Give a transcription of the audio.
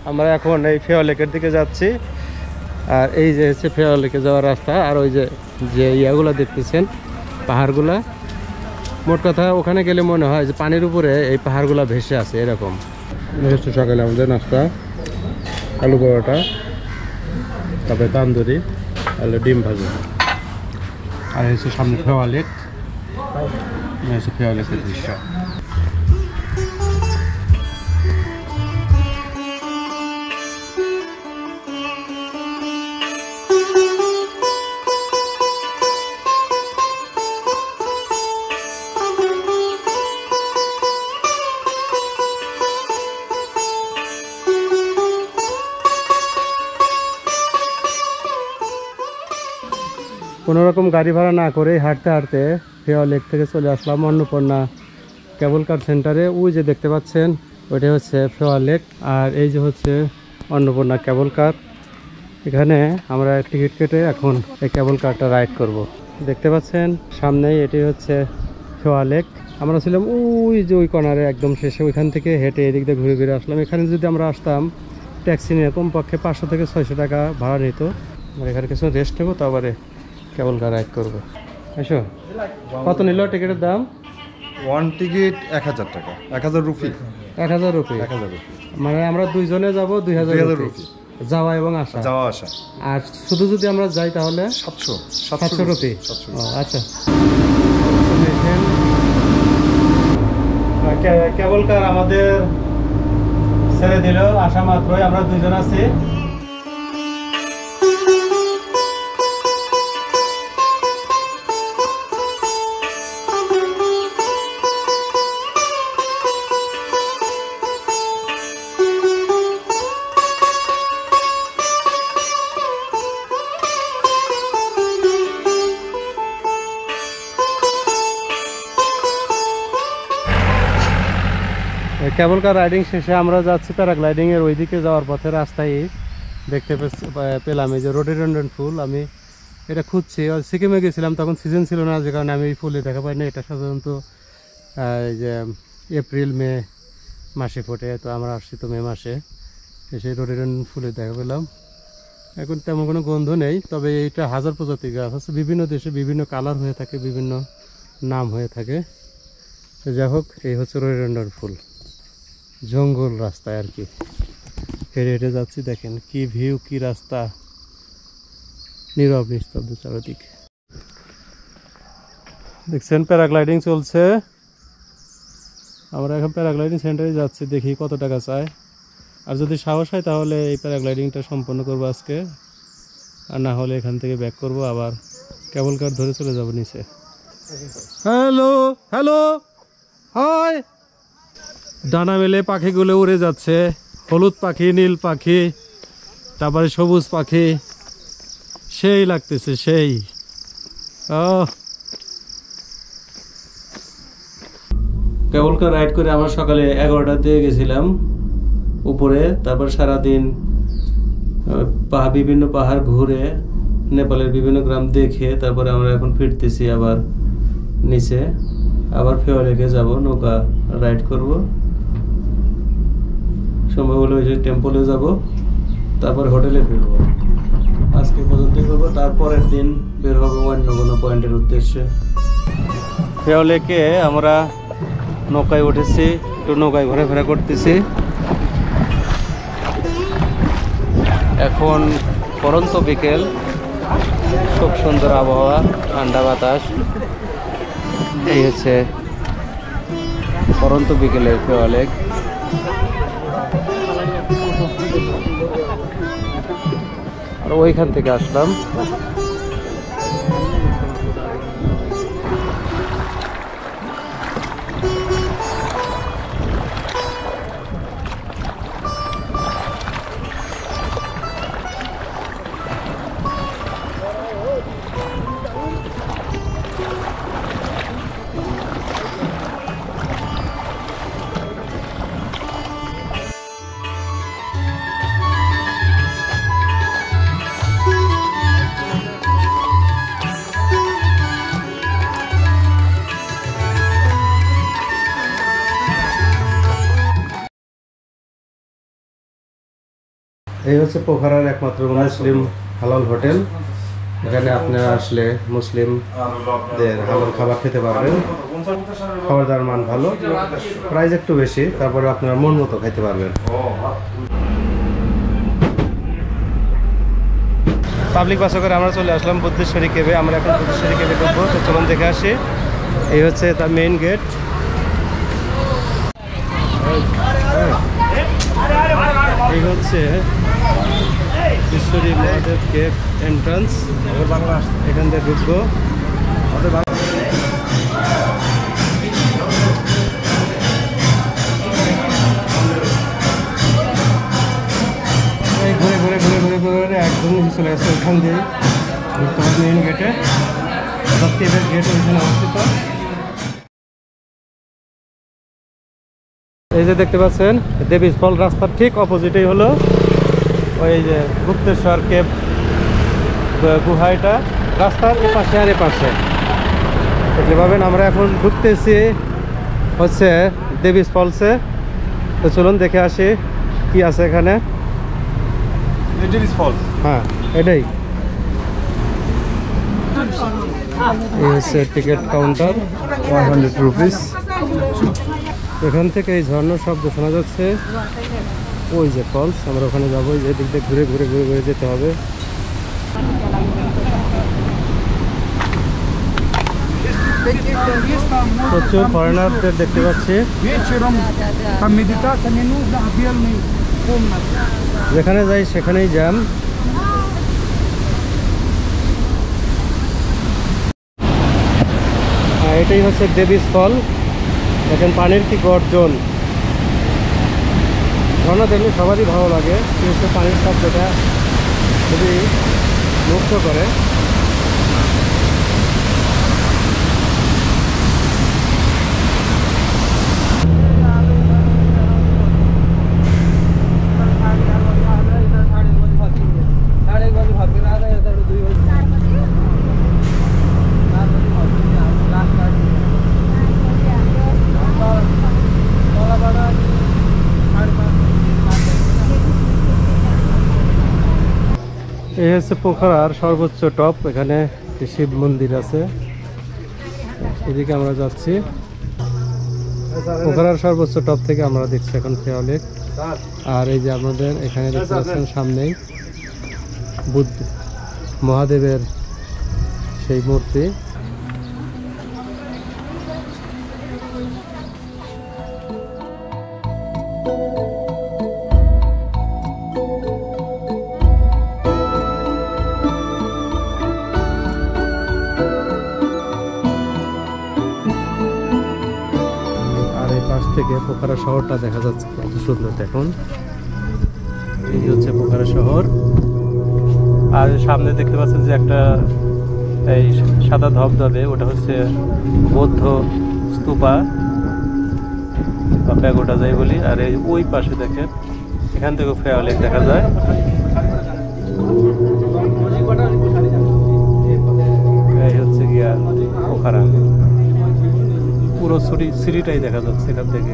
আমরা এখন এই ফেওয়া লেকের দিকে যাচ্ছি। আর এই যে হচ্ছে ফেওয়া লেকে যাওয়ার রাস্তা। আর ওই যে ইয়াগুলো দেখতেছেন পাহাড়গুলা, মোট কথা ওখানে গেলে মনে হয় যে পানির উপরে এই পাহাড়গুলা ভেসে আছে এরকম। হচ্ছে সকালে আমাদের নাস্তা, আলু পরোটা, তারপরে তান্দুরি, আর ডিম ভাজা। আর হচ্ছে সামনে ফেওয়া লেক, হচ্ছে ফেওয়া লেকের দৃশ্য। কোনোরকম গাড়ি ভাড়া না করে হাঁটতে হাঁটতে ফেওয়া লেক থেকে চলে আসলাম অন্নপূর্ণা কেবল কার সেন্টারে। ওই যে দেখতে পাচ্ছেন ওইটা হচ্ছে ফেওয়া লেক, আর এই যে হচ্ছে অন্নপূর্ণা কেবল কার। এখানে আমরা টিকিট কেটে এখন এই কেবল কারটা রাইড করব। দেখতে পাচ্ছেন সামনেই এটি হচ্ছে ফেওয়া লেক। আমরা ছিলাম ওই যে ওই কর্নারে একদম শেষে, ওইখান থেকে হেঁটে এদিক দিয়ে ঘুরে ঘুরে আসলাম। এখানে যদি আমরা আসতাম ট্যাক্সি নিয়ে কমপক্ষে 500 থেকে 600 টাকা ভাড়া নিত। আমরা এখানে কিছু রেস্ট নেবো, তারপরে কেবল কার রাইড করবো। এসো, কত নিল টিকিটের দাম? ওয়ান টিকিট 1000 টাকা, 1000 রুপি। 1000 রুপি। 1000 রুপি মানে আমরা দুইজনে যাব 2000 রুপি যাওয়া এবং আসা। যাওয়া আসা। আর শুধু যদি আমরা যাই তাহলে 700 রুপি। ও আচ্ছা। কেবল কার আমাদের ছেড়ে দিল আসা মাত্রই, আমরা দুইজন আছি। কেবল কার রাইডিং শেষে আমরা যাচ্ছি প্যারাগ্লাইডিং এর ওইদিকে যাওয়ার পথে রাস্তায় দেখতে পেলাম এই যে রোডোডেনড্রন ফুল। আমি এটা খুঁজছি, সিকিমে গেছিলাম তখন সিজন ছিল না, যে কারণে আমি এই ফুলে দেখা পাই না। এটা সাধারণত এই যে এপ্রিল মে মাসে ফোটে, তো আমরা আসছি তো মে মাসে, সেই রোডোডেনড্রন ফুলে দেখা পেলাম। এখন তেমন কোনো গন্ধ নেই, তবে এইটা 1000 প্রজাতির গাছ আছে, বিভিন্ন দেশে বিভিন্ন কালার হয়ে থাকে, বিভিন্ন নাম হয়ে থাকে। যাই হোক, এই হচ্ছে রোডোডেনড্রন ফুল। জঙ্গল রাস্তায় আর কি হেঁটে হেঁটে যাচ্ছি। দেখেন কি ভিউ, কি রাস্তা, নীরব নিস্তব্ধ চারদিক। দেখছেন প্যারাগ্লাইডিং চলছে। আমরা এখন প্যারাগ্লাইডিং সেন্টারে যাচ্ছি, দেখি কত টাকা চায়। আর যদি সাহস হয় তাহলে এই প্যারাগ্লাইডিংটা সম্পন্ন করবো আজকে, আর না হলে এখান থেকে ব্যাক করব, আবার কেবল কার ধরে চলে যাব নিচে। Hello hello hi. ডানা মেলে পাখিগুলো উড়ে যাচ্ছে, হলুদ পাখি, নীল পাখি, তারপরে সবুজ পাখি, সেই লাগতেছে সেই। কেবল কার রাইড করে আমরা সকালে 11টার দিকে গেছিলাম উপরে। তারপর সারাদিন বিভিন্ন পাহাড় ঘুরে নেপালের বিভিন্ন গ্রাম দেখে তারপরে আমরা এখন ফিরতেছি আবার নিচে। আবার ফেওয়া লেকে যাব, নৌকা রাইড করব, সম্ভব হলে ওই যে টেম্পলে যাব, তারপর হোটেলে ফিরবো। আজকে পর্যন্তই করবো, তারপরের দিন বের হবো অন্য কোনো পয়েন্টের উদ্দেশ্যে। ফেওয়া লেকে আমরা নৌকায় উঠেছি, একটু নৌকায় ঘোরাফেরা করতেছি। এখন পরন্ত বিকেল, খুব সুন্দর আবহাওয়া, ঠান্ডা বাতাস। এই হচ্ছে পরন্ত বিকেলের ফেওয়া লেক। আর ওইখান থেকে আসলাম। এই হচ্ছে পোখারার একমাত্র মুসলিম হালাল হোটেল। এখানে আপনারা আসলে মুসলিমদের হালাল খাবার খেতে পারবেন। খাবার দাবার মান ভালো, প্রাইস একটু বেশি, তারপরে আপনারা মন মতো খাইতে পারবেন। পাবলিক বাসে করে আমরা চলে আসলাম বুদ্ধেশ্বরী কেবে। আমরা এখন বুদ্ধেশ্বরী কেবে ঢুকবো, তো চলুন দেখে আসি। এই হচ্ছে তার মেইন গেট। এই হচ্ছে ঈশ্বরী মহাদেব কেভ এন্ট্রান্স। এখান থেকে ঢুকবো। এই ঘুরে ঘুরে ঘুরে ঘুরে ঘুরে একদম চলে আসছে। ওখান দিয়ে ঢুকতে হবে মেইন গেটে। কেভের গেট ওইখানে অবস্থিত। এই যে দেখতে পাচ্ছেন দেবী ফল রাস্তার ঠিক অপোজিটেই হলো ওই যে গুপ্তেশ্বর কেভ গুহা। এটা রাস্তার এপাশে আর এপাশে দেখতে পাবেন। আমরা এখন ঢুকতেছি হচ্ছে দেবী ফলসে। তো চলুন দেখে আসি কি আছে এখানে। হ্যাঁ, এটাই। এই হচ্ছে টিকিট কাউন্টার, 100 রুপিস। এখান থেকে এই ঝর্ণার শব্দ শোনা যাচ্ছে। ওই যে ফলস, আমরা ওখানে যাবো। এই দিক দিয়ে ঘুরে ঘুরে ঘুরে ঘুরে যেতে হবে। প্রচুর ফরেনারদের দেখতে পাচ্ছি। যেখানে যাই সেখানেই জ্যাম। এটাই হচ্ছে দেবী স্থল। দেখেন পানির কি গর্জন। ঝর্ণা দেখলে সবারই ভালো লাগে, কিন্তু পানির শব্দটা খুবই মুগ্ধ করে। এই হচ্ছে পোখরার সর্বোচ্চ টপ। এখানে শিব মন্দির আছে। এদিকে আমরা যাচ্ছি। পোখরার সর্বোচ্চ টপ থেকে আমরা দেখছি এখন ফেয়া লেক। আর এই যে আমাদের এখানে দেখতে পাচ্ছেন সামনেই বুদ্ধ মহাদেবের সেই মূর্তি। থেকে পোখরা শহরটা দেখা যাচ্ছে, কত সুন্দর দেখুন। এই হচ্ছে পোখরা শহর। আর সামনে দেখতে পাচ্ছেন যে একটা এই সাদা ধবধবে, ওটা হচ্ছে বৌদ্ধ স্তূপা বা প্যাগোডা যাই বলি। আর এই ওই পাশে দেখেন, এখান থেকে ফেয়া লেক দেখা যায়। এই হচ্ছে গিয়া পোখরা, পুরো সিটিটাই দেখা যাচ্ছে এখান থেকে।